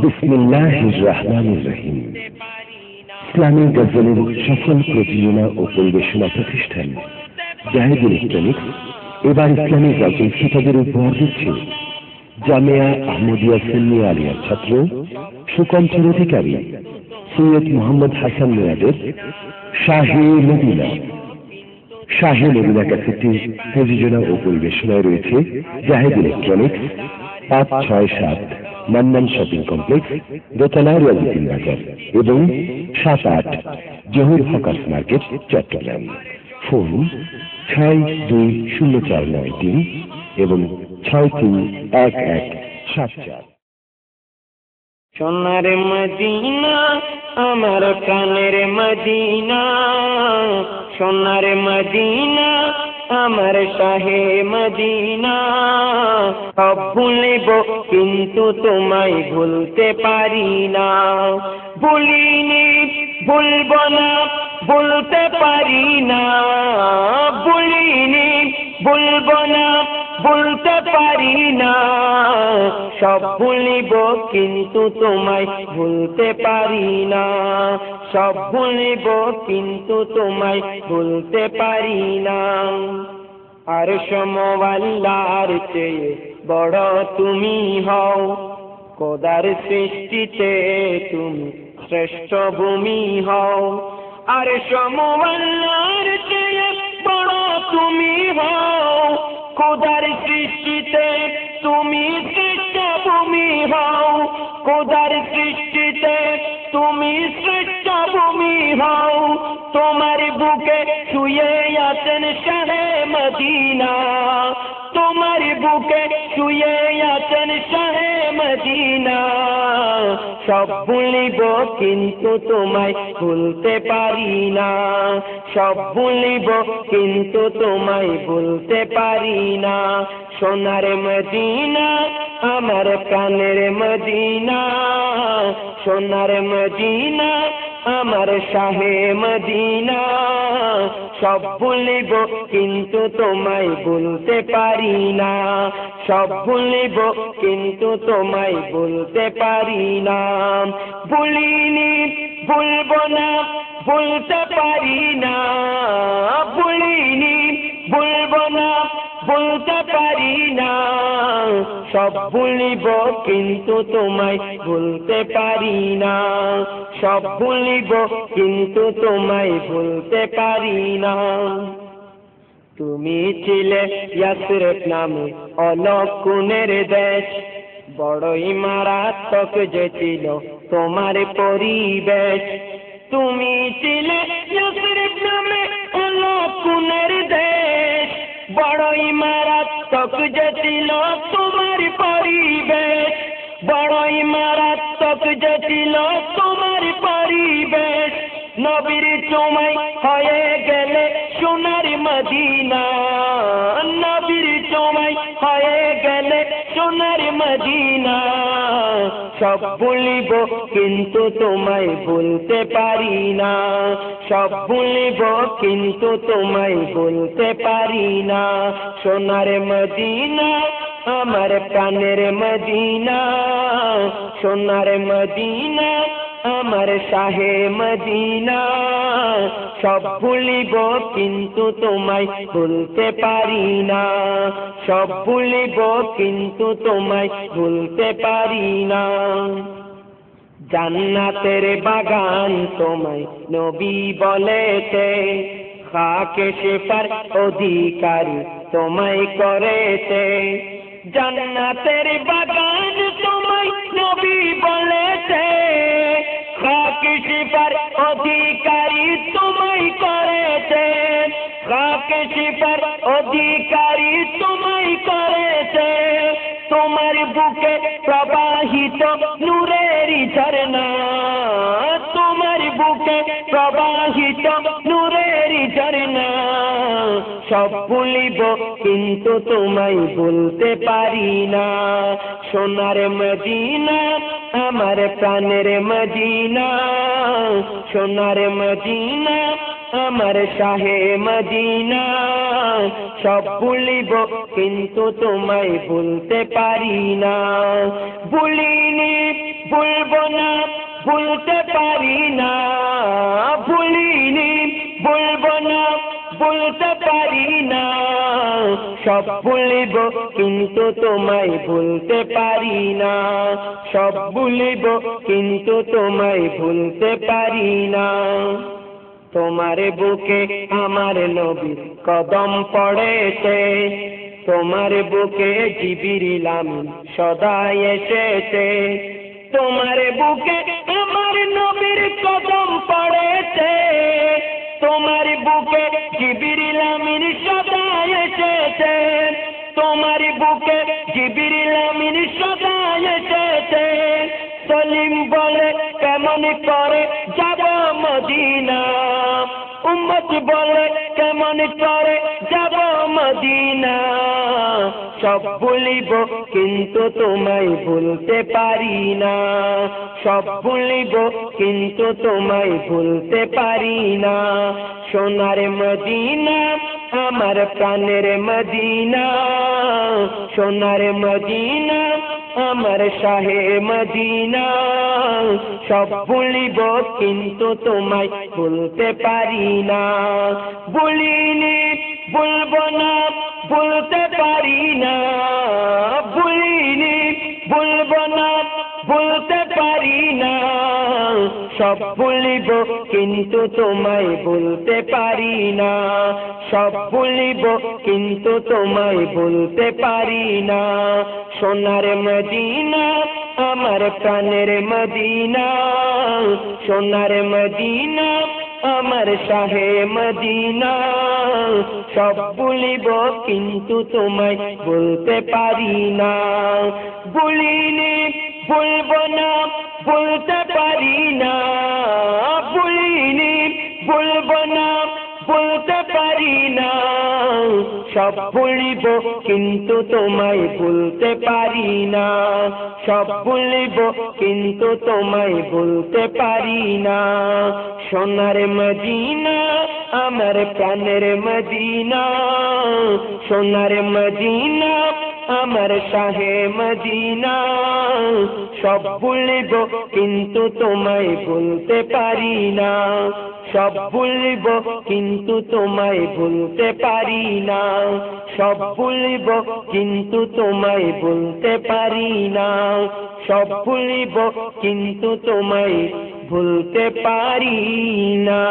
বিসমিল্লাহির রহমানির রহিম। ইসলামী গজলের সফল প্রযোজনা ও পরিবেশনা প্রতিষ্ঠান জাহেদ ইলেকট্রনিক্স এবার ইসলামী গজল খিতাবের উপহার দিচ্ছে জামিয়া আহমদিয়া সুন্নিয়া আলিয়ার ছাত্র সুকণ্ঠের অধিকারী সৈয়দ মোহাম্মদ হাসান মুরাদের শাহে মদিনা। শাহে মদিনা ক্যাসেটটি প্রযোজনা ও পরিবেশনায় রয়েছে Zahed electronics, 567 Mannan shopping complex, দোতলা রিয়াজউদ্দিন বাজার এবং 7-8 Zahur hawkers market, Chittagong. Phone 620493 এবং 631174। সোনার মদিনা আমার প্রাণের মদিনা, সোনার মদিনা আমার শাহে মদিনা। সব ভুলিব কিন্তু তোমায় ভুলতে পারি না, ভুলিনি ভুলব না বলতে পারি না, ভুলিনি ভুলব না বলতে পারি না। সব ভুলিব কিন্তু তোমায় ভুলতে পারি না, সব ভুলিব কিন্তু তোমায় ভুলতে পারি না। আর সমওয়াল্লার চেয়ে বড় তুমি হও, খোদার সৃষ্টিতে তুমি শ্রেষ্ঠ ভূমি হও। আর সমওয়াল্লার চেয়ে বড় তুমি হও, খোদার সৃষ্টিতে তুমি শ্রেষ্ঠ ভূমি হও। খোদার সৃষ্টিতে তুমি শ্রেষ্ঠ ভূমি হও। তোমার বুকে শুয়ে আছেন শাহে মদিনা, তোমার বুকে শুয়ে আছেন শাহে মদিনা। সব ভুলিব কিন্তু তোমায় ভুলতে পারি না, সব ভুলিব কিন্তু তোমায় ভুলতে পারি না। সোনার মদিনা আমার প্রাণের মদিনা, সোনার মদিনা আমার শাহে মদিনা। সব ভুলিব কিন্তু তোমায় ভুলতে পারি না, সব ভুলিব কিন্তু তোমায় ভুলতে পারি না। ভুলিনি ভুলব না বলতে পারি না, ভুলিনি ভুলব না বলতে পারি না। সব ভুলিব কিন্তু তোমায় ভুলতে পারি না, সব ভুলিব কিন্তু তোমায় ভুলতে পারি না। তুমি ছিলে ইয়াসরিব নামে অলক্ষণের দেশ, বড়ই মারাত্মক যে ছিল তোমার পরিবেশ। তুমি ছিলে ইয়াসরিব নামে অলক্ষণের দেশ, বড়ই মারাত্মক যে ছিল তোমার পরিবেশ। বড়ই মারাত্মক যে ছিল তোমার পরিবেশ। নবীর চুমাই হয়ে গেলে সোনার মদিনা, নবীর চুমাই হয়ে গেলে সোনার মদিনা। সব ভুলিব কিন্তু তোমায় ভুলতে পারি না, সব ভুলিব কিন্তু তোমায় ভুলতে পারি না। সোনার মদিনা আমার প্রাণের মদিনা, সোনার মদিনা আমার শাহে মদিনা। সব ভুলিব কিন্তু তোমায় ভুলতে পারি না, সব ভুলিব কিন্তু তোমায় ভুলতে পারি না। জান্নাতের বাগান তোমায় নবী বলেছে, খাকে শেফার অধিকারী তোমায় করেছে। জান্নাতের বাগান তোমায় নবী বলেছে, খাকে শেফার অধিকারী তোমায় করেছে। খাকে শেফার অধিকারী তোমায় করেছে। তোমার বুকে প্রবাহিত নূরের ঝরনা, তোমার বুকে প্রবাহিত নূরের ঝরনা। সব ভুলিব কিন্তু তোমায় ভুলতে পারি না। সোনার মদিনা আমার প্রাণের মদিনা, সোনার মদিনা আমার শাহে মদিনা। সব ভুলিব কিন্তু তোমায় ভুলতে পারি না, ভুলি ভুলবো না ভুলতে পারি না, ভুলিনি ভুলবো না ভুলতে পারি না, সব ভুলিব কিন্তু তোমায় ভুলতে পারি না, সব ভুলিব কিন্তু তোমায় ভুলতে পারি না। তোমার বুকে আমার নবীর কদম পড়েছে, তোমার বুকে জিবরিল আমিন সদা এসেছে, তোমার বুকে আমার নবীর কদম পড়েছে, তোমার বুকে জিবরিল আমিন সদা এসেছে, তোমার বুকে জিবরিল আমিন সদা এসেছে। সলিম বলে কেমন করে যাব মদিনা, উম্মত বলে কেমন করে যাব মদিনা, সব ভুলিব কিন্তু তোমায় ভুলতে পারি না, সব ভুলিব কিন্তু তোমায় ভুলতে পারি না। সোনার মদিনা আমার প্রাণের মদিনা, সোনার মদিনা আমার শাহে মদিনা, সব ভুলিব কিন্তু তোমায় ভুলতে পারি না। ভুলিনি ভুলবো না ভুলতে পারি না, ভুলিনি ভুলবো না ভুলতে পারি না, সব ভুলিব কিন্তু তোমায় ভুলতে পারি না, সব ভুলিব কিন্তু তোমায় ভুলতে পারি না। সোনার মদিনা আমার প্রাণের মদিনা, সোনার মদিনা আমার শাহে মদিনা, সব ভুলিব কিন্তু তোমায় বলতে পারি না। ভুলিনি ভুলবো না ভুলতে পারি না, ভুলিনি ভুলবো না ভুলতে পারি না, সব ভুলিব কিন্তু তোমায় ভুলতে পারি না, সব ভুলিব কিন্তু তোমায় ভুলতে পারি না। সোনার মদিনা আমার প্রাণের মদিনা, সোনার মদিনা আমার শাহে মদিনা, সব ভুলিব কিন্তু তোমায় ভুলতে পারি না, সব ভুলিব কিন্তু তোমায় ভুলতে পারি না, সব ভুলিব কিন্তু তোমায় ভুলতে পারি না, সব ভুলিব কিন্তু তোমায় ভুলতে পারি না।